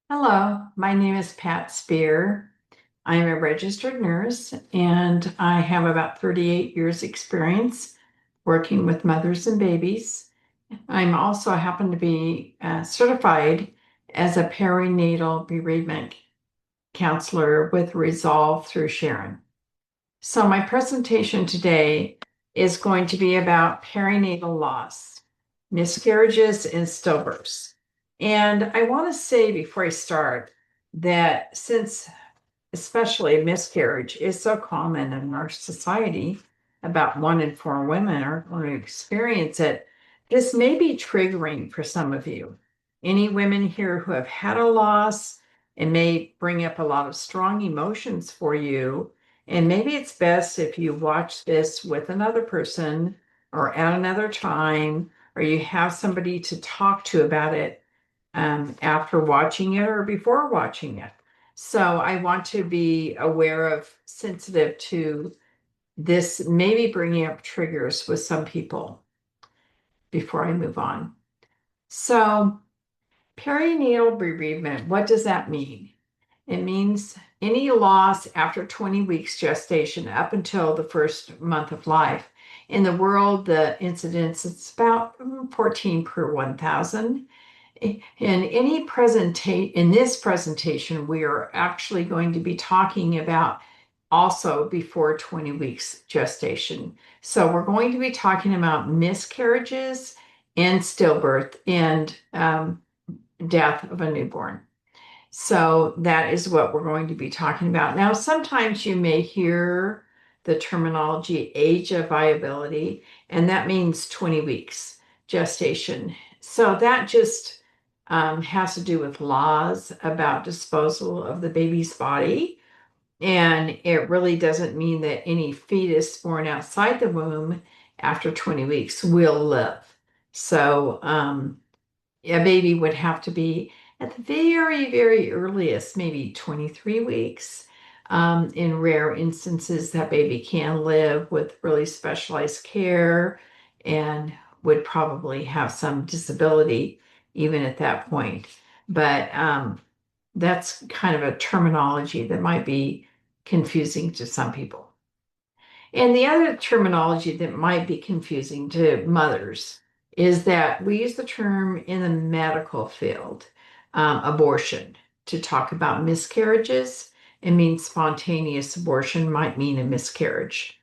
Hello, my name is Pat Spear. I am a registered nurse and I have about 38 years experience working with mothers and babies. I'm also happen to be certified as a perinatal bereavement counselor with Resolve through Sharon. So my presentation today is going to be about perinatal loss, miscarriages, and stillbirths. And I want to say before I start that since especially miscarriage is so common in our society, about 1 in 4 women are going to experience it. This may be triggering for some of you. Any women here who have had a loss, it may bring up a lot of strong emotions for you. And maybe it's best if you watch this with another person or at another time, or you have somebody to talk to about it after watching it or before watching it. So I want to be aware of, sensitive to this, maybe bringing up triggers with some people before I move on. So, perinatal bereavement, what does that mean? It means any loss after 20 weeks gestation up until the first month of life. In the world, the incidence is about 14 per 1,000. In this presentation, we are actually going to be talking about also before 20 weeks gestation. So we're going to be talking about miscarriages and stillbirth and death of a newborn. So that is what we're going to be talking about. Now, sometimes you may hear the terminology age of viability, and that means 20 weeks gestation. So that just has to do with laws about disposal of the baby's body. And it really doesn't mean that any fetus born outside the womb after 20 weeks will live. So, a baby would have to be at the very, very earliest, maybe 23 weeks. In rare instances, that baby can live with really specialized care and would probably have some disability even at that point. But that's kind of a terminology that might be confusing to some people. And the other terminology that might be confusing to mothers is that we use the term in the medical field, abortion, to talk about miscarriages. It means spontaneous abortion might mean a miscarriage.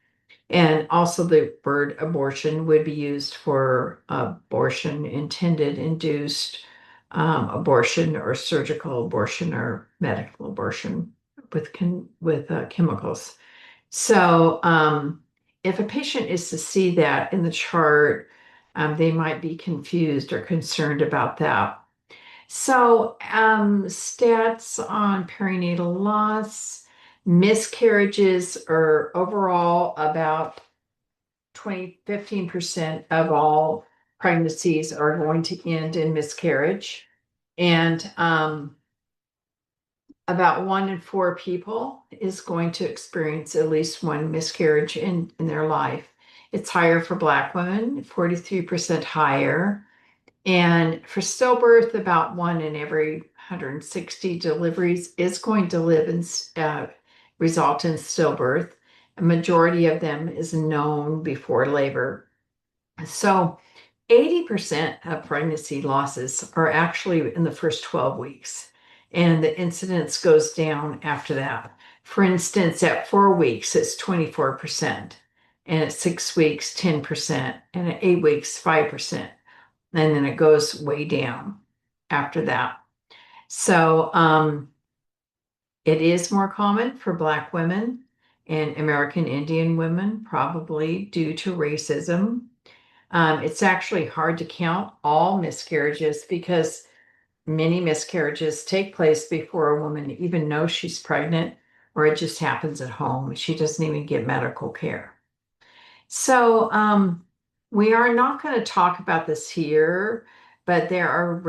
And also, the word abortion would be used for abortion, intended, induced abortion, or surgical abortion, or medical abortion with chemicals. So, if a patient is to see that in the chart, they might be confused or concerned about that. So, stats on perinatal loss, miscarriages are overall about 15% of all pregnancies are going to end in miscarriage. And about 1 in 4 people is going to experience at least one miscarriage in their life. It's higher for Black women, 43% higher. And for stillbirth, about one in every 160 deliveries is going to result in stillbirth. A majority of them is known before labor. So 80% of pregnancy losses are actually in the first 12 weeks, and the incidence goes down after that. For instance, at 4 weeks, it's 24%, and at 6 weeks, 10%, and at 8 weeks, 5%. And then it goes way down after that. So it is more common for Black women and American Indian women, probably due to racism. It's actually hard to count all miscarriages because many miscarriages take place before a woman even knows she's pregnant, or it just happens at home. She doesn't even get medical care. So, we are not going to talk about this here, but there are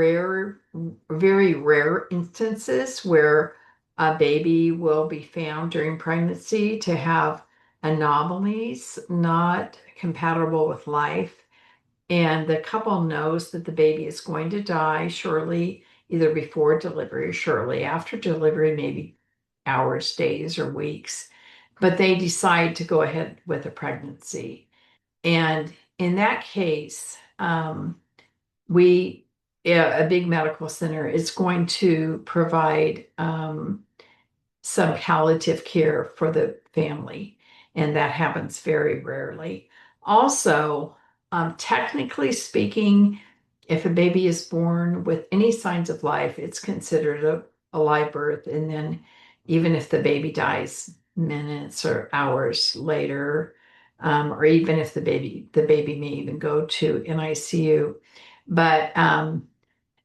very rare instances where a baby will be found during pregnancy to have anomalies not compatible with life, and the couple knows that the baby is going to die shortly, either before delivery or shortly after delivery, maybe hours, days, or weeks, but they decide to go ahead with a pregnancy. And in that case, we, a big medical center is going to provide some palliative care for the family, and that happens very rarely. Also, technically speaking, if a baby is born with any signs of life, it's considered a live birth. And then, even if the baby dies minutes or hours later, or even if the baby may even go to NICU, but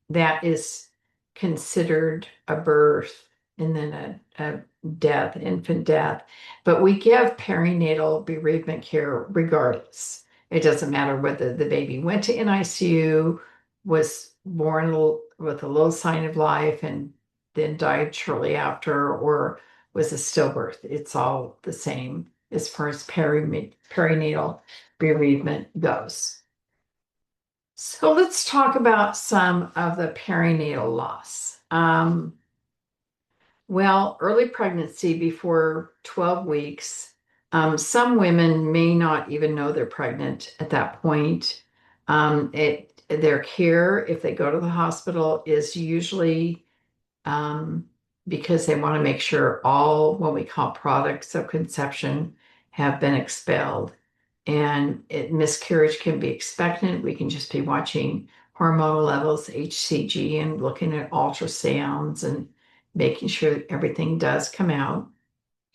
that is considered a birth and then a death, infant death. But we give perinatal bereavement care regardless. It doesn't matter whether the baby went to NICU, was born with a little sign of life, and then died shortly after, or was a stillbirth. It's all the same as far as perinatal bereavement goes. So let's talk about some of the perinatal loss. Well, early pregnancy before 12 weeks, some women may not even know they're pregnant at that point. Their care, if they go to the hospital, is usually um, because they want to make sure all what we call products of conception have been expelled. And miscarriage can be expectant. We can just be watching hormonal levels, HCG, and looking at ultrasounds and making sure that everything does come out.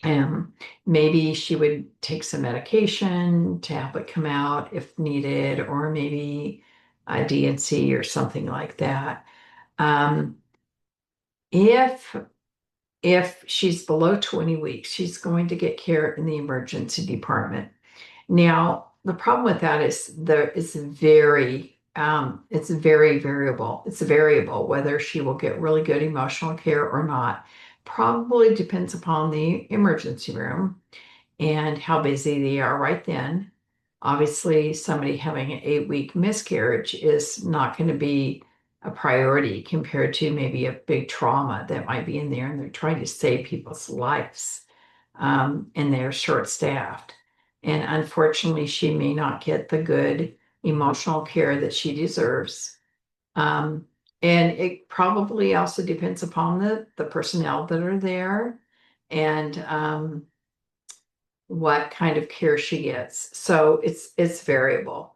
And maybe she would take some medication to help it come out if needed, or maybe a D&C or something like that. Um, if if she's below 20 weeks, she's going to get care in the emergency department. Now, the problem with that is it's very variable. It's variable whether she will get really good emotional care or not. Probably depends upon the emergency room and how busy they are right then. Obviously, somebody having an 8-week miscarriage is not going to be a priority compared to maybe a big trauma that might be in there, and they're trying to save people's lives, and they're short-staffed. And unfortunately, she may not get the good emotional care that she deserves. Um, and it probably also depends upon the personnel that are there, and what kind of care she gets. So it's variable.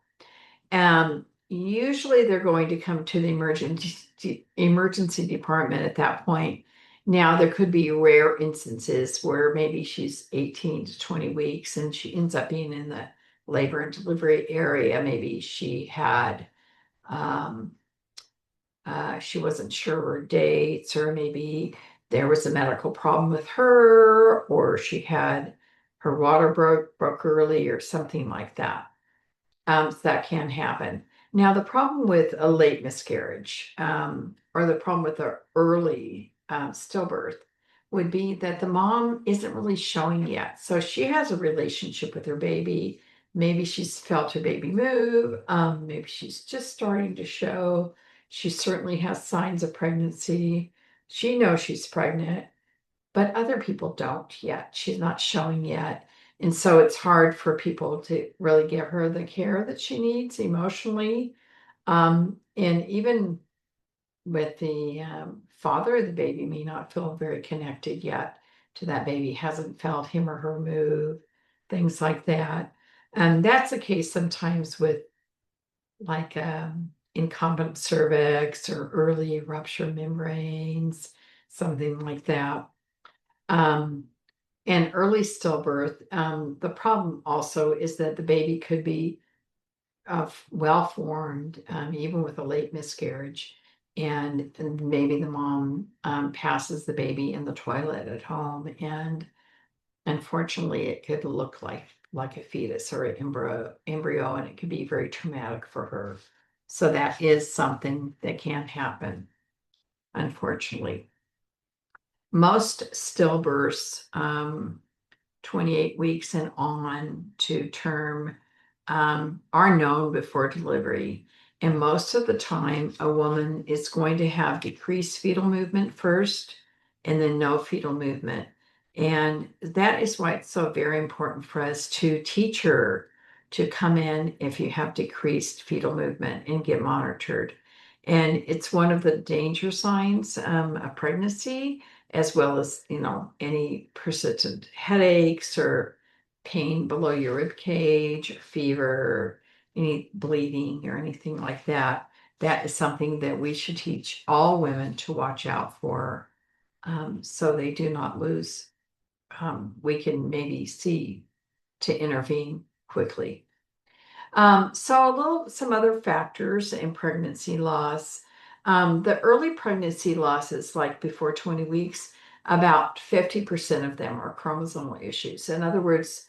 Usually they're going to come to the emergency department at that point. Now there could be rare instances where maybe she's 18 to 20 weeks and she ends up being in the labor and delivery area. Maybe um, she wasn't sure her dates, or maybe there was a medical problem with her, or she had her water broke early or something like that. So that can happen. Now, the problem with a late miscarriage, or the problem with an early stillbirth, would be that the mom isn't really showing yet. So she has a relationship with her baby. Maybe she's felt her baby move. Maybe she's just starting to show. She certainly has signs of pregnancy. She knows she's pregnant, but other people don't yet. She's not showing yet. And so it's hard for people to really give her the care that she needs emotionally. And even with the father of the baby may not feel very connected yet to that baby, hasn't felt him or her move, things like that. And that's the case sometimes with like incompetent cervix or early rupture membranes, something like that. Um, and early stillbirth, the problem also is that the baby could be well formed, even with a late miscarriage. And maybe the mom passes the baby in the toilet at home. And unfortunately, it could look like a fetus or an embryo, and it could be very traumatic for her. So that is something that can happen, unfortunately. Most stillbirths, 28 weeks and on to term, are known before delivery. And most of the time, a woman is going to have decreased fetal movement first and then no fetal movement. And that is why it's so very important for us to teach her to come in if you have decreased fetal movement and get monitored. And it's one of the danger signs of pregnancy, as well as, any persistent headaches or pain below your rib cage, fever, any bleeding or anything like that. That is something that we should teach all women to watch out for, so they do not lose. We can maybe see to intervene quickly. Some other factors in pregnancy loss. The early pregnancy losses, like before 20 weeks, about 50% of them are chromosomal issues. In other words,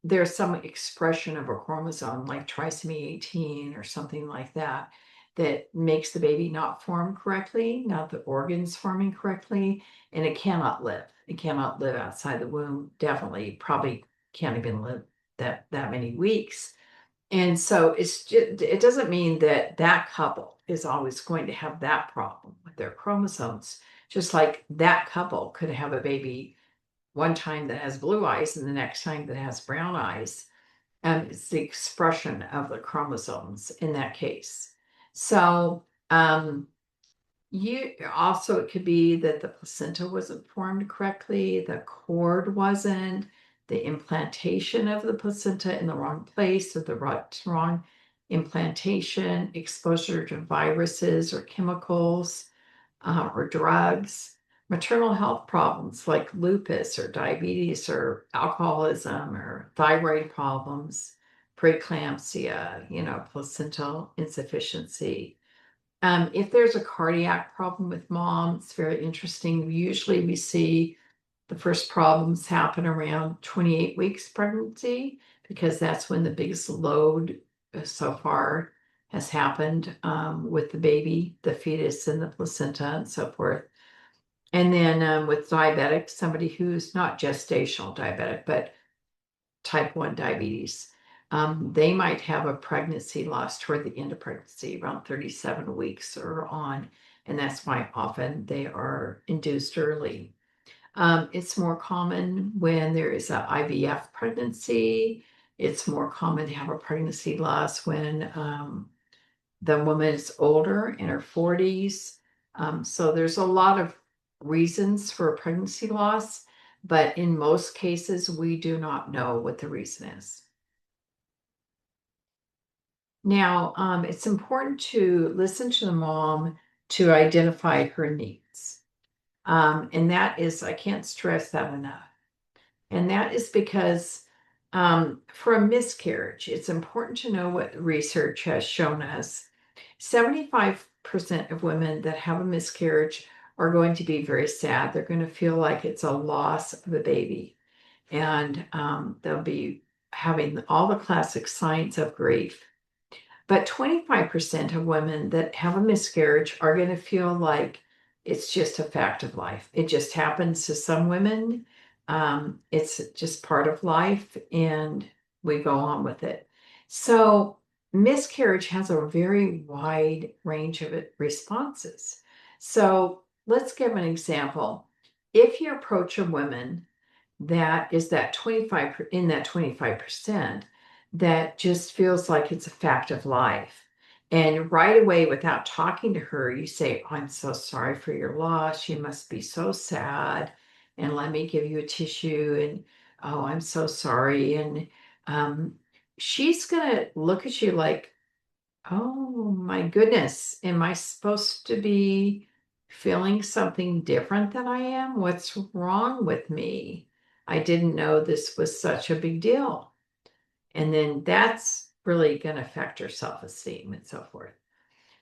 there's some expression of a chromosome like trisomy 18 or something like that that makes the baby not form correctly, not the organs forming correctly, and it cannot live. It cannot live outside the womb. Definitely, probably can't even live that many weeks. And so it doesn't mean that that couple is always going to have that problem with their chromosomes. Just like that couple could have a baby one time that has blue eyes and the next time that has brown eyes. And it's the expression of the chromosomes in that case. So, you also, it could be that the placenta wasn't formed correctly, the cord wasn't, the implantation of the placenta in the wrong place or the wrong implantation, exposure to viruses or chemicals, or drugs, maternal health problems like lupus or diabetes or alcoholism or thyroid problems, preeclampsia, placental insufficiency. If there's a cardiac problem with mom, it's very interesting. Usually we see the first problems happen around 28 weeks pregnancy because that's when the biggest load so far has happened with the baby, the fetus, and the placenta, and so forth. And then with diabetics, somebody who's not gestational diabetic, but type 1 diabetes, they might have a pregnancy loss toward the end of pregnancy, around 37 weeks or on. And that's why often they are induced early. It's more common when there is an IVF pregnancy. It's more common to have a pregnancy loss when the woman is older, in her 40s. So there's a lot of reasons for a pregnancy loss, but in most cases, we do not know what the reason is. Now, it's important to listen to the mom to identify her needs. And that is, I can't stress that enough. And that is because for a miscarriage, it's important to know what research has shown us. 75% of women that have a miscarriage are going to be very sad. They're going to feel like it's a loss of a baby. And they'll be having all the classic signs of grief. But 25% of women that have a miscarriage are going to feel like it's just a fact of life. It just happens to some women. It's just part of life, and we go on with it. So, miscarriage has a very wide range of responses. So, let's give an example. If you approach a woman that is that 25 in that 25% that just feels like it's a fact of life. And right away, without talking to her, you say, I'm so sorry for your loss. You must be so sad. And let me give you a tissue. And oh, I'm so sorry. And um, she's going to look at you like, oh my goodness, am I supposed to be feeling something different than I am? What's wrong with me? I didn't know this was such a big deal. And then that's really going to affect her self-esteem and so forth.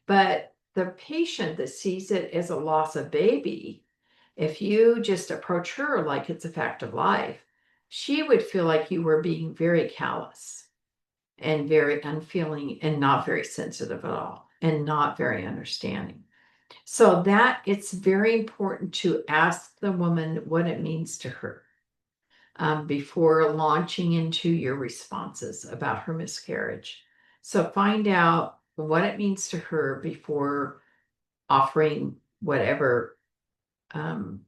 But the patient that sees it as a loss of baby, if you just approach her like it's a fact of life, she would feel like you were being very callous and very unfeeling and not very sensitive at all and not very understanding. So that it's very important to ask the woman what it means to her before launching into your responses about her miscarriage. So find out what it means to her before offering whatever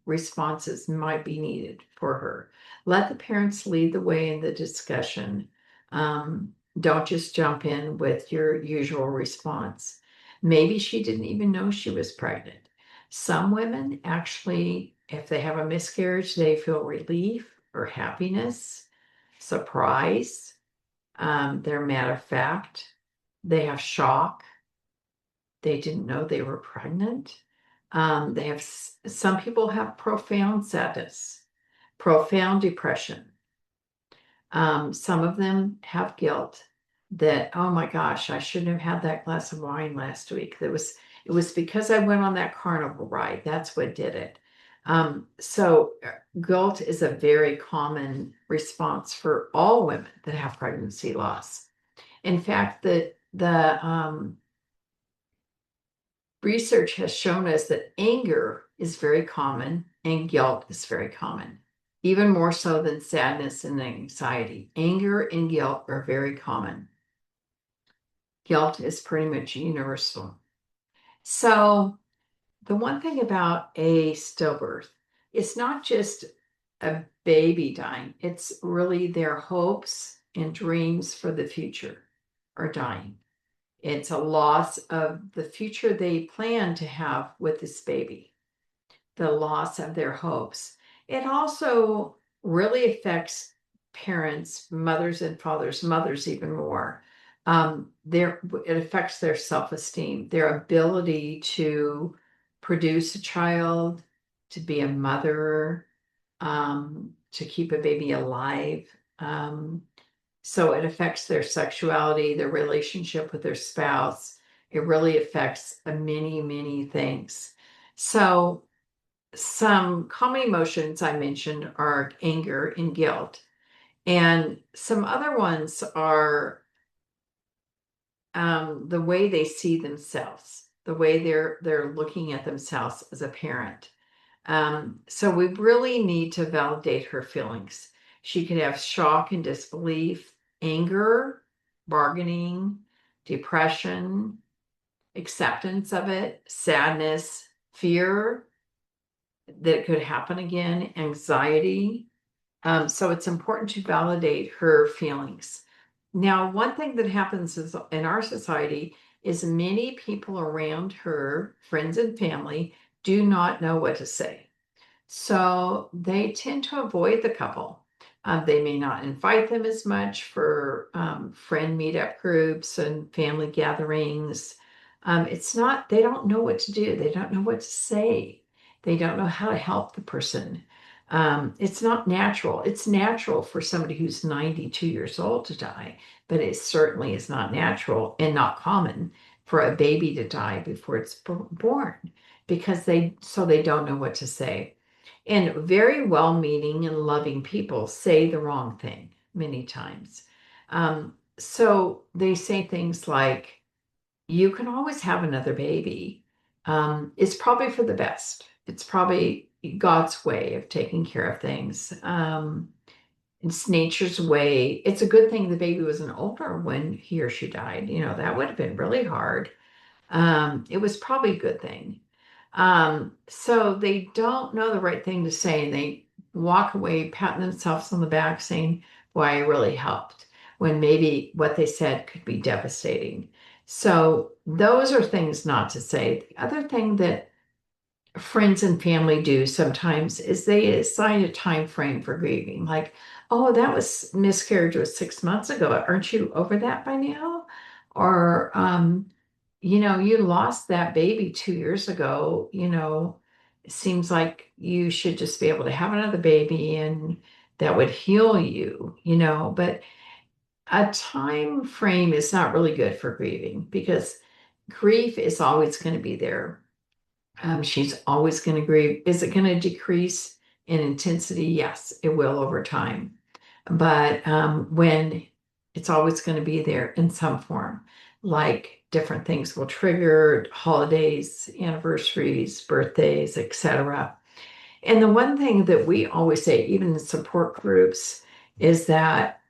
responses might be needed for her. Let the parents lead the way in the discussion. Don't just jump in with your usual response. Maybe she didn't even know she was pregnant. Some women actually, if they have a miscarriage, they feel relief or happiness, surprise. They're matter of fact. They have shock. They didn't know they were pregnant. They have some people have profound sadness, profound depression. Some of them have guilt that, oh my gosh, I shouldn't have had that glass of wine last week. It was because I went on that carnival ride. That's what did it. Guilt is a very common response for all women that have pregnancy loss. In fact, the research has shown us that anger is very common and guilt is very common, even more so than sadness and anxiety. Anger and guilt are very common. Guilt is pretty much universal. So, the one thing about a stillbirth, it's not just a baby dying, it's really their hopes and dreams for the future are dying. It's a loss of the future they plan to have with this baby, the loss of their hopes. It also really affects parents, mothers and fathers, mothers even more. It affects their self-esteem, their ability to produce a child, to be a mother, to keep a baby alive. So it affects their sexuality, their relationship with their spouse. It really affects many, many things. So some common emotions I mentioned are anger and guilt. And some other ones are the way they see themselves, the way they're looking at themselves as a parent. So we really need to validate her feelings. She could have shock and disbelief, anger, bargaining, depression, acceptance of it, sadness, fear that it could happen again, anxiety. So it's important to validate her feelings. Now, one thing that happens is in our society is many people around her, friends and family, do not know what to say. So they tend to avoid the couple. They may not invite them as much for friend meetup groups and family gatherings. They don't know what to do. They don't know what to say. They don't know how to help the person. It's not natural. It's natural for somebody who's 92 years old to die, but it certainly is not natural and not common for a baby to die before it's born because they don't know what to say. And very well-meaning and loving people say the wrong thing many times. So they say things like, you can always have another baby. It's probably for the best. It's probably God's way of taking care of things. It's nature's way. It's a good thing the baby wasn't older when he or she died. That would have been really hard. It was probably a good thing. So they don't know the right thing to say, and they walk away patting themselves on the back saying, "Boy, I really helped," when maybe what they said could be devastating. So those are things not to say. The other thing that friends and family do sometimes is they assign a time frame for grieving. Like, oh, that was miscarriage was 6 months ago. Aren't you over that by now? Or you lost that baby 2 years ago. It seems like you should just be able to have another baby and that would heal you. But a time frame is not really good for grieving because grief is always going to be there. She's always going to grieve. Is it going to decrease in intensity? Yes, it will over time. But when it's always going to be there in some form, like different things will trigger holidays, anniversaries, birthdays, etc. And the one thing that we always say, even in support groups, is that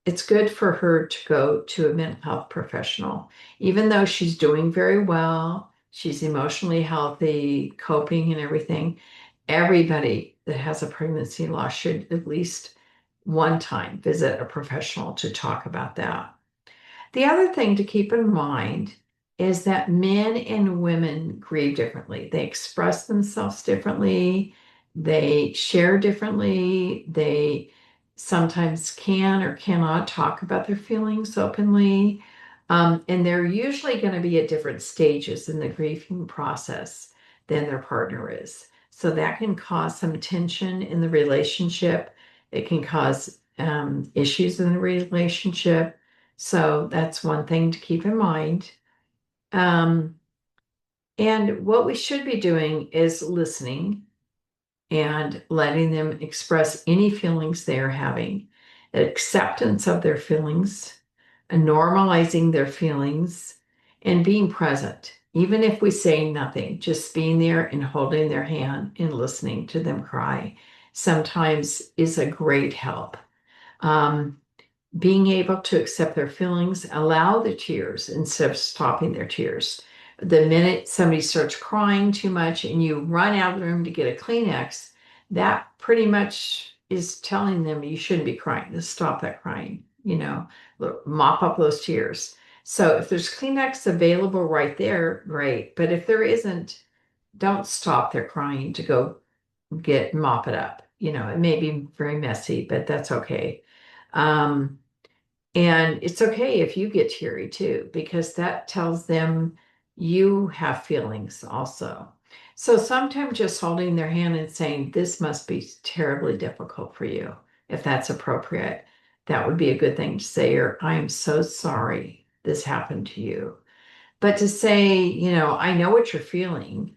it's good for her to go to a mental health professional. Even though she's doing very well, she's emotionally healthy, coping and everything. Everybody that has a pregnancy loss should at least one time visit a professional to talk about that. The other thing to keep in mind is that men and women grieve differently. They express themselves differently, they share differently, they sometimes can or cannot talk about their feelings openly. And they're usually going to be at different stages in the grieving process than their partner is. So that can cause some tension in the relationship. It can cause issues in the relationship. So that's one thing to keep in mind. Um, and what we should be doing is listening and letting them express any feelings they're having, acceptance of their feelings, and normalizing their feelings, and being present. Even if we say nothing, just being there and holding their hand and listening to them cry sometimes is a great help. Um, Being able to accept their feelings, allow the tears instead of stopping their tears. The minute somebody starts crying too much and you run out of the room to get a Kleenex, that pretty much is telling them you shouldn't be crying. Just stop that crying, mop up those tears. So if there's Kleenex available right there, great. But if there isn't, don't stop their crying to go get mop it up. It may be very messy, but that's okay. Um, and it's okay if you get teary too, because that tells them you have feelings also. So sometimes just holding their hand and saying, this must be terribly difficult for you, if that's appropriate, that would be a good thing to say, or I am so sorry this happened to you. But to say, I know what you're feeling.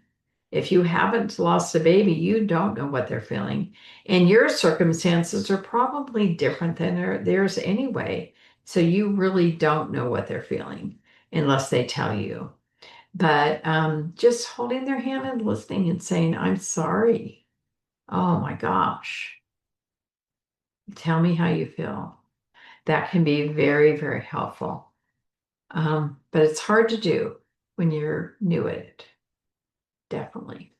If you haven't lost a baby, you don't know what they're feeling. And your circumstances are probably different than theirs anyway. So you really don't know what they're feeling unless they tell you. But just holding their hand and listening and saying, I'm sorry. Oh my gosh. Tell me how you feel. That can be very, very helpful. But it's hard to do when you're new at it. Definitely.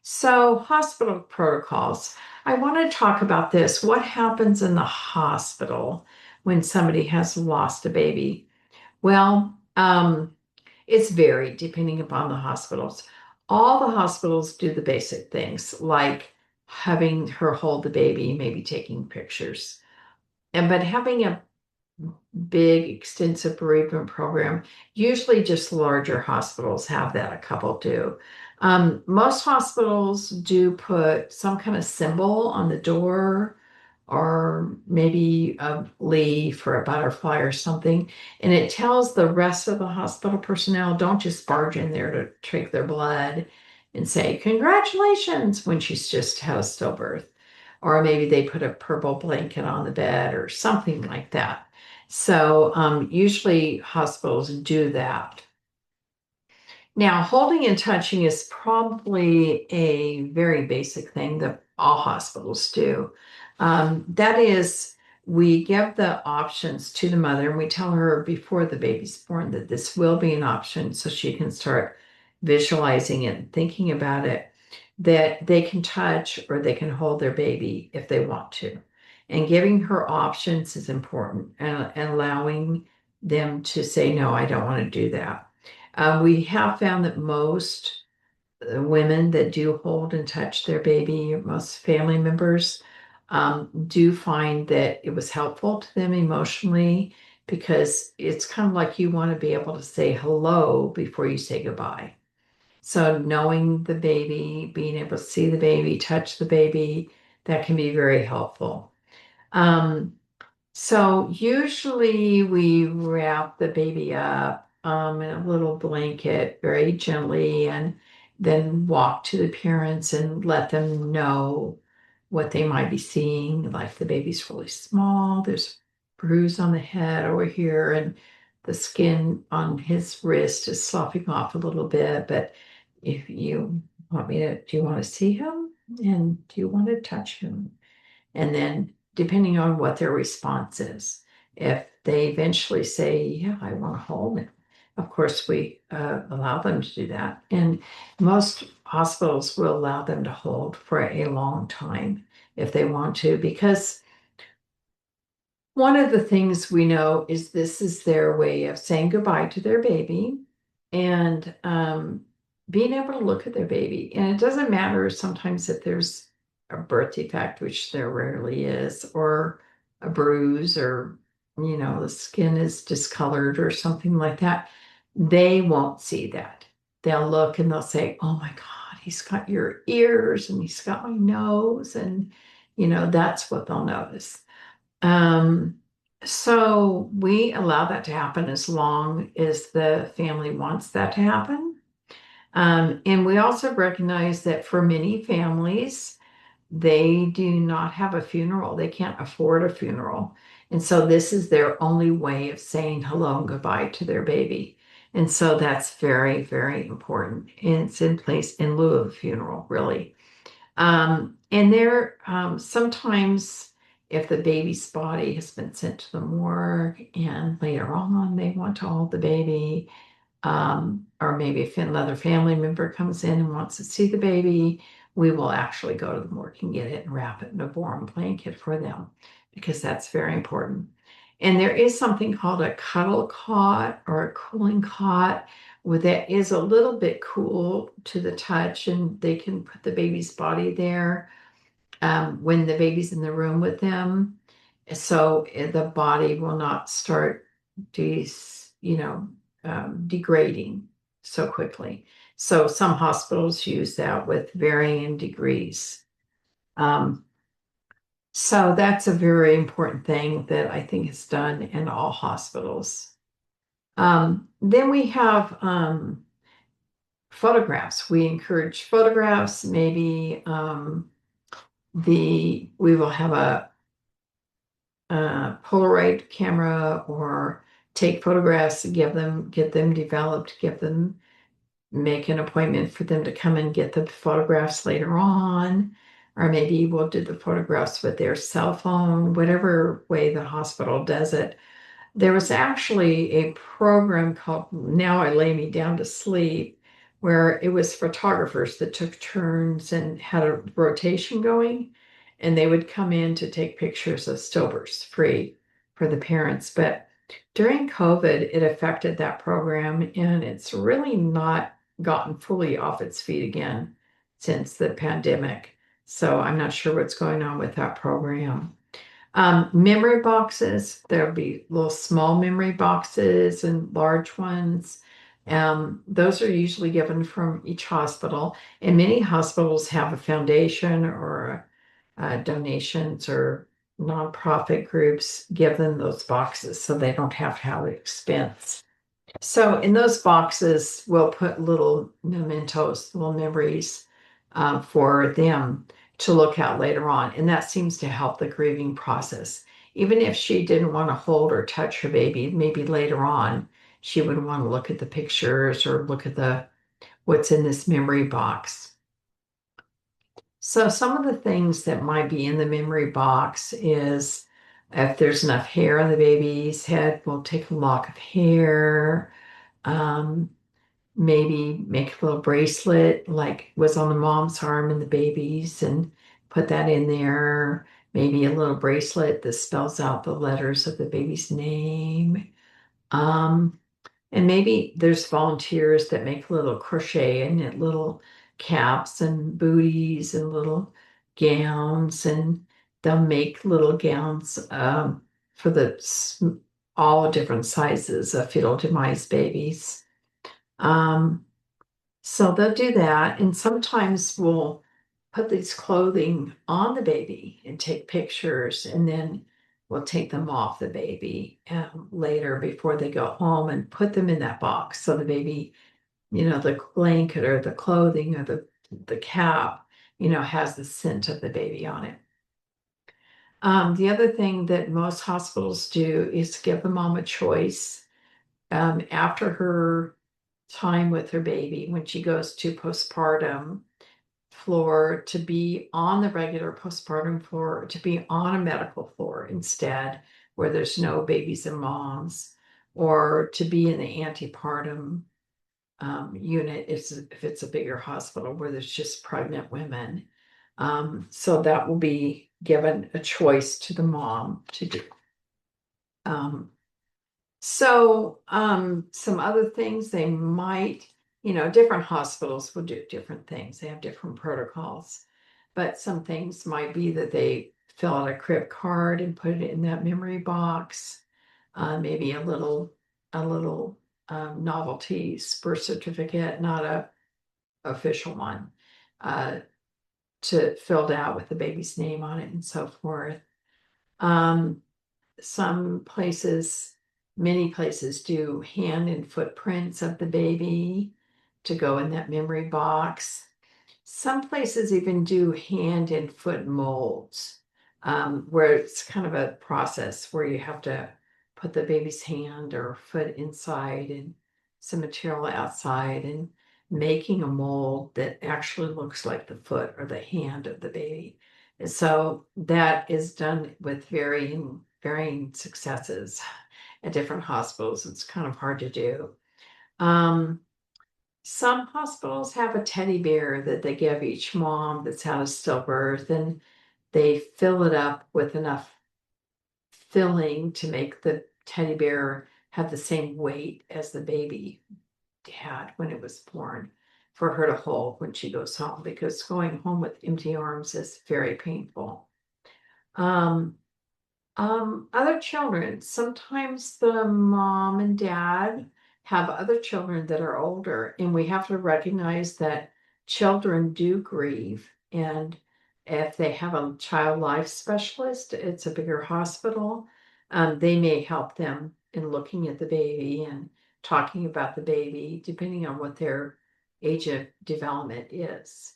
So, hospital protocols. I want to talk about this. What happens in the hospital when somebody has lost a baby? Well, it's varied depending upon the hospitals. All the hospitals do the basic things like having her hold the baby, maybe taking pictures. But having a big, extensive bereavement program. Usually, just larger hospitals have that. A couple do. Most hospitals do put some kind of symbol on the door or maybe a leaf or a butterfly or something. And it tells the rest of the hospital personnel, don't just barge in there to take their blood and say, congratulations, when she's just had a stillbirth. Or maybe they put a purple blanket on the bed or something like that. So usually hospitals do that. Now, holding and touching is probably a very basic thing that all hospitals do. That is, we give the options to the mother and we tell her before the baby's born that this will be an option so she can start visualizing it and thinking about it, that they can touch or they can hold their baby if they want to. And giving her options is important and allowing them to say, no, I don't want to do that. We have found that most women that do hold and touch their baby, most family members, do find that it was helpful to them emotionally because it's kind of like you want to be able to say hello before you say goodbye. So knowing the baby, being able to see the baby, touch the baby, that can be very helpful. Um, so usually we wrap the baby up in a little blanket very gently and then walk to the parents and let them know what they might be seeing. Like the baby's really small, there's bruise on the head over here, and the skin on his wrist is sloughing off a little bit. But if you want me to, do you want to see him? And do you want to touch him? And then depending on what their response is. If they eventually say, yeah, I want to hold it, of course, we allow them to do that. And most hospitals will allow them to hold for a long time if they want to, because one of the things we know is this is their way of saying goodbye to their baby and being able to look at their baby. And it doesn't matter sometimes if there's a birth defect, which there rarely is, or a bruise, or, the skin is discolored or something like that. They won't see that. They'll look and they'll say, oh my God, he's got your ears and he's got my nose. And, that's what they'll notice. Um, so we allow that to happen as long as the family wants that to happen. And we also recognize that for many families, they do not have a funeral. They can't afford a funeral. And so this is their only way of saying hello and goodbye to their baby. And so that's very, very important. And it's in place in lieu of a funeral, really. And there, sometimes if the baby's body has been sent to the morgue and later on they want to hold the baby, or maybe if another family member comes in and wants to see the baby, we will actually go to the morgue and get it and wrap it in a warm blanket for them because that's very important. And there is something called a cuddle cot or a cooling cot that is a little bit cool to the touch, and they can put the baby's body there when the baby's in the room with them. So the body will not start degrading so quickly. So some hospitals use that with varying degrees. Um, so that's a very important thing that I think is done in all hospitals. Then we have photographs. We encourage photographs. Maybe we will have a Polaroid camera or take photographs, get them developed, make an appointment for them to come and get the photographs later on, or maybe we'll do the photographs with their cell phone, whatever way the hospital does it. There was actually a program called Now I Lay Me Down to Sleep, where it was photographers that took turns and had a rotation going, and they would come in to take pictures of stillbirths free for the parents. But during COVID, it affected that program, and it's really not gotten fully off its feet again since the pandemic. So I'm not sure what's going on with that program. Memory boxes, there'll be little small memory boxes and large ones. Those are usually given from each hospital, and many hospitals have a foundation or donations or nonprofit groups give them those boxes so they don't have to have the expense. So in those boxes, we'll put little mementos, little memories for them to look at later on. And that seems to help the grieving process. Even if she didn't want to hold or touch her baby, maybe later on she would want to look at the pictures or look at what's in this memory box. So some of the things that might be in the memory box is if there's enough hair on the baby's head, we'll take a lock of hair. Um, Maybe make a little bracelet like was on the mom's arm and the baby's and put that in there. Maybe a little bracelet that spells out the letters of the baby's name. Um, and maybe there's volunteers that make little crochet and knit little caps and booties and little gowns, and they'll make little gowns for all different sizes of fetal demise babies. Um, so they'll do that, and sometimes we'll put these clothing on the baby and take pictures, and then we'll take them off the baby later before they go home and put them in that box. So the baby, the blanket or the clothing or the cap, has the scent of the baby on it. The other thing that most hospitals do is give the mom a choice after her time with her baby when she goes to postpartum floor to be on the regular postpartum floor, to be on a medical floor instead, where there's no babies and moms, or to be in the antepartum unit if it's a bigger hospital where there's just pregnant women. So that will be given a choice to the mom to do. Um, some other things they might, different hospitals will do different things. They have different protocols, but some things might be that they fill out a crib card and put it in that memory box. Maybe a little novelty birth certificate, not a official one, uh, to filled out with the baby's name on it and so forth. Um, some places, many places do hand and footprints of the baby to go in that memory box. Some places even do hand and foot molds, where it's kind of a process where you have to put the baby's hand or foot inside and some material outside and making a mold that actually looks like the foot or the hand of the baby. And so that is done with varying successes at different hospitals. It's kind of hard to do. Um, some hospitals have a teddy bear that they give each mom that's had a stillbirth, and they fill it up with enough filling to make the teddy bear have the same weight as the baby had when it was born for her to hold when she goes home, because going home with empty arms is very painful. Um, other children, sometimes the mom and dad have other children that are older, and we have to recognize that children do grieve. And if they have a child life specialist, it's a bigger hospital. They may help them in looking at the baby and talking about the baby, depending on what their age of development is.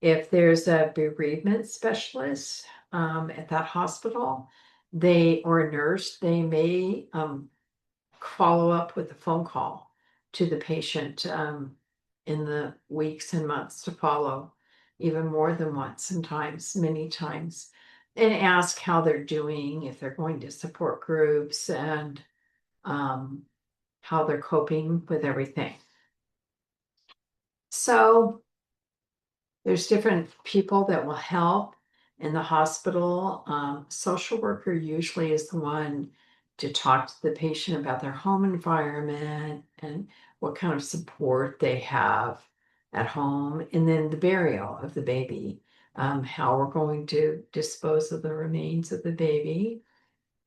If there's a bereavement specialist at that hospital, or a nurse, they may follow up with a phone call to the patient in the weeks and months to follow, even more than once, sometimes many times, and ask how they're doing, if they're going to support groups, and um, how they're coping with everything. So there's different people that will help in the hospital. Social worker usually is the one to talk to the patient about their home environment and what kind of support they have at home, and then the burial of the baby, how we're going to dispose of the remains of the baby,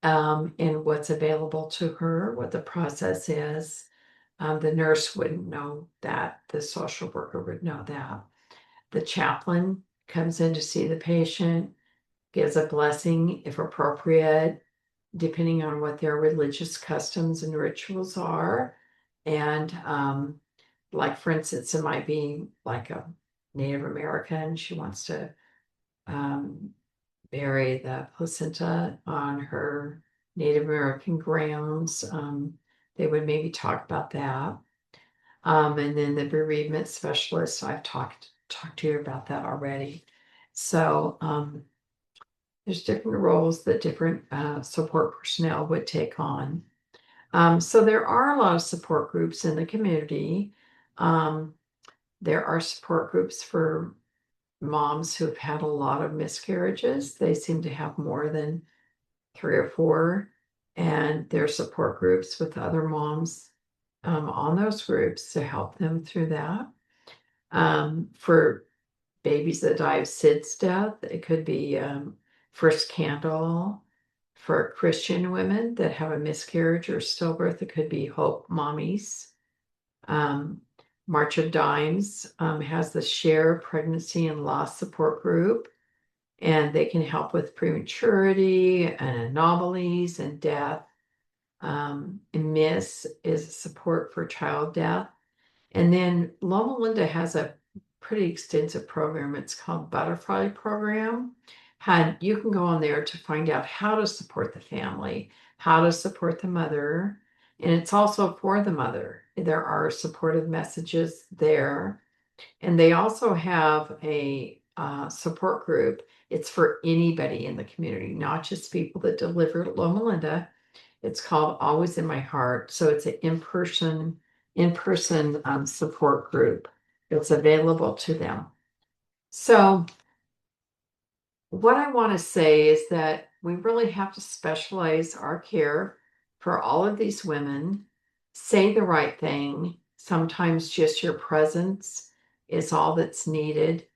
and what's available to her, what the process is. The nurse wouldn't know that, the social worker would know that. The chaplain comes in to see the patient, gives a blessing if appropriate, depending on what their religious customs and rituals are. And like, for instance, it might be like a Native American. She wants to bury the placenta on her Native American grounds. They would maybe talk about that. And then the bereavement specialist, I've talked to you about that already. So there's different roles that different support personnel would take on. So there are a lot of support groups in the community. Um, there are support groups for moms who have had a lot of miscarriages. They seem to have more than 3 or 4, and there are support groups with other moms on those groups to help them through that. For babies that die of SIDS death, it could be First Candle. For Christian women that have a miscarriage or stillbirth, it could be Hope Mommies. Um, March of Dimes has the Share Pregnancy and Loss Support Group, and they can help with prematurity and anomalies and death. And Miss is support for child death. And then Loma Linda has a pretty extensive program. It's called Butterfly Program. You can go on there to find out how to support the family, how to support the mother, and it's also for the mother. There are supportive messages there. And they also have a support group. It's for anybody in the community, not just people that deliver at Loma Linda. It's called Always in My Heart. So it's an in person support group that's available to them. So what I want to say is that we really have to specialize our care for all of these women, say the right thing. Sometimes just your presence is all that's needed.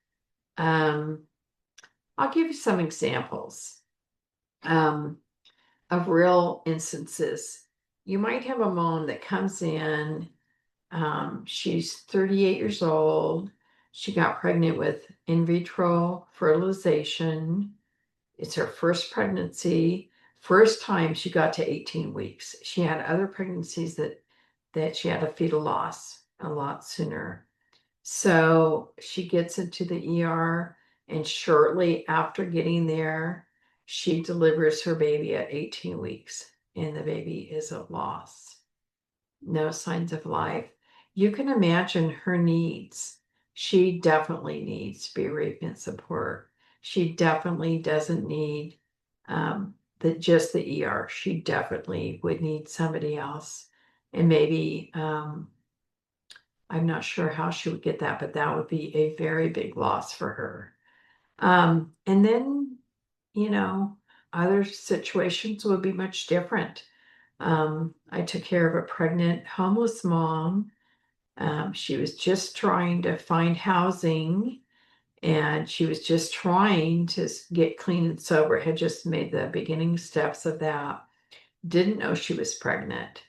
Um, I'll give you some examples um, of real instances. You might have a mom that comes in, she's 38 years old. She got pregnant with in vitro fertilization. It's her first pregnancy, first time she got to 18 weeks. She had other pregnancies that she had a fetal loss a lot sooner. So she gets into the ER, and shortly after getting there, she delivers her baby at 18 weeks, and the baby is a loss. No signs of life. You can imagine her needs. She definitely needs bereavement support. She definitely doesn't need just the ER. She definitely would need somebody else. And maybe I'm not sure how she would get that, but that would be a very big loss for her. And then, you know, other situations would be much different. I took care of a pregnant homeless mom. She was just trying to find housing, and she was just trying to get clean and sober, had just made the beginning steps of that. Didn't know she was pregnant.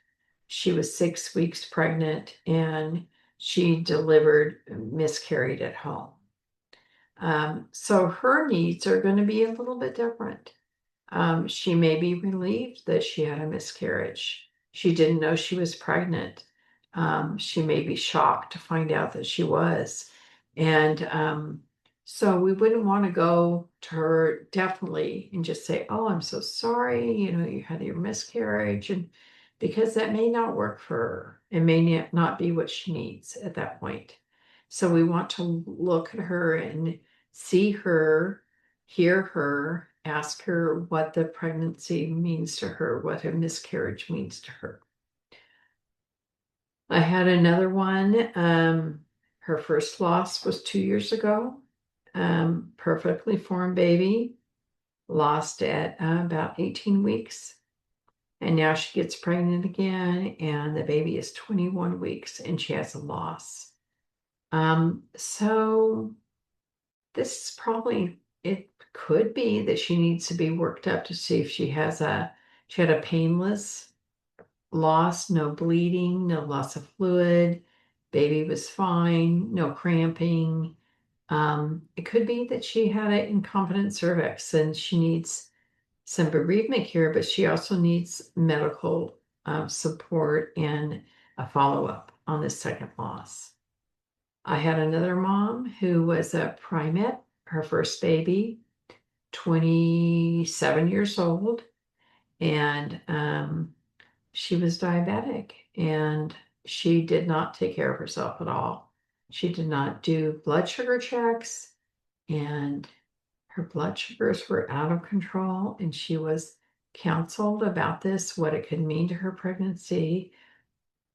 She was 6 weeks pregnant, and she miscarried at home. So her needs are going to be a little bit different. She may be relieved that she had a miscarriage. She didn't know she was pregnant. She may be shocked to find out that she was. And so we wouldn't want to go to her definitely and just say, "Oh, I'm so sorry, you had your miscarriage." And because that may not work for her. It may not be what she needs at that point. So we want to look at her and see her, hear her, ask her what the pregnancy means to her, what a miscarriage means to her. I had another one. Her first loss was 2 years ago. Perfectly formed baby, lost at about 18 weeks. And now she gets pregnant again, and the baby is 21 weeks, and she has a loss. So this is probably, it could be that she needs to be worked up to see if she had a painless loss, no bleeding, no loss of fluid, baby was fine, no cramping. It could be that she had an incompetent cervix and she needs some bereavement care, but she also needs medical support and a follow-up on this second loss. I had another mom who was a primate, her first baby, 27 years old, and she was diabetic, and she did not take care of herself at all. She did not do blood sugar checks, and her blood sugars were out of control, and she was counseled about this, what it could mean to her pregnancy.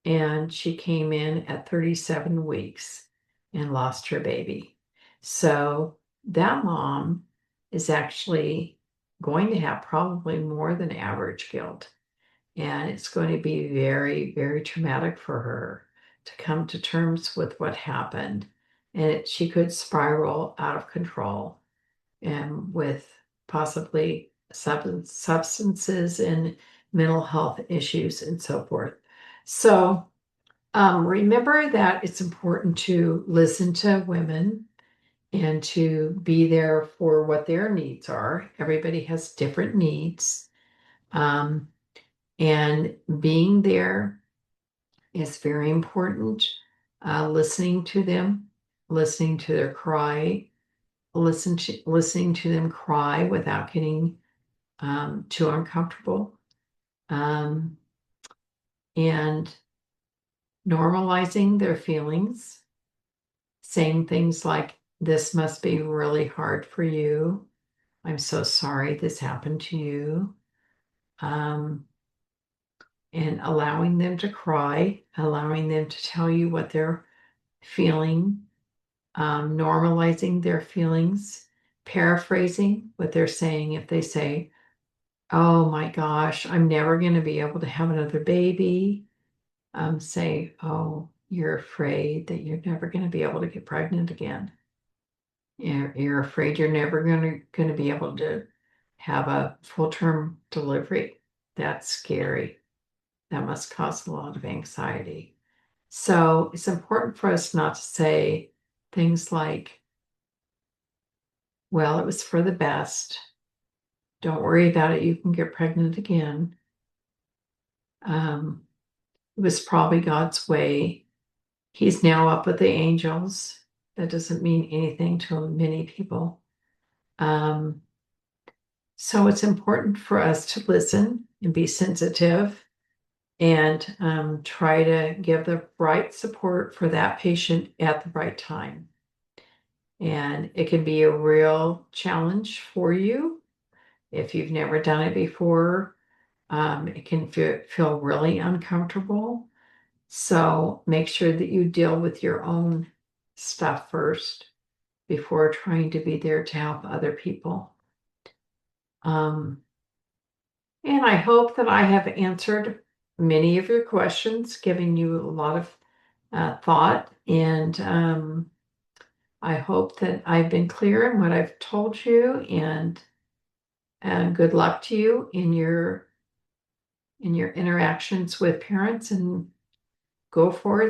And she came in at 37 weeks and lost her baby. So that mom is actually going to have probably more than average guilt. And it's going to be very, very traumatic for her to come to terms with what happened. And she could spiral out of control and with possibly substances and mental health issues and so forth. So remember that it's important to listen to women and to be there for what their needs are. Everybody has different needs. Um, and being there is very important. Listening to them, listening to their cry, listening to them cry without getting too uncomfortable, um, and normalizing their feelings, saying things like, "This must be really hard for you. I'm so sorry this happened to you." Um, and allowing them to cry, allowing them to tell you what they're feeling, normalizing their feelings, paraphrasing what they're saying. If they say, "Oh my gosh, I'm never going to be able to have another baby," say, "Oh, you're afraid that you're never going to be able to get pregnant again. You're afraid you're never going to be able to have a full-term delivery. That's scary. That must cause a lot of anxiety." So it's important for us not to say things like, "Well, it was for the best. Don't worry about it. You can get pregnant again. Um, it was probably God's way. He's now up with the angels." That doesn't mean anything to many people. Um, so it's important for us to listen and be sensitive and try to give the right support for that patient at the right time. And it can be a real challenge for you if you've never done it before. It can feel really uncomfortable. So make sure that you deal with your own stuff first before trying to be there to help other people. Um, and I hope that I have answered many of your questions, giving you a lot of thought. And I hope that I've been clear in what I've told you. And good luck to you in your interactions with parents, and go forward.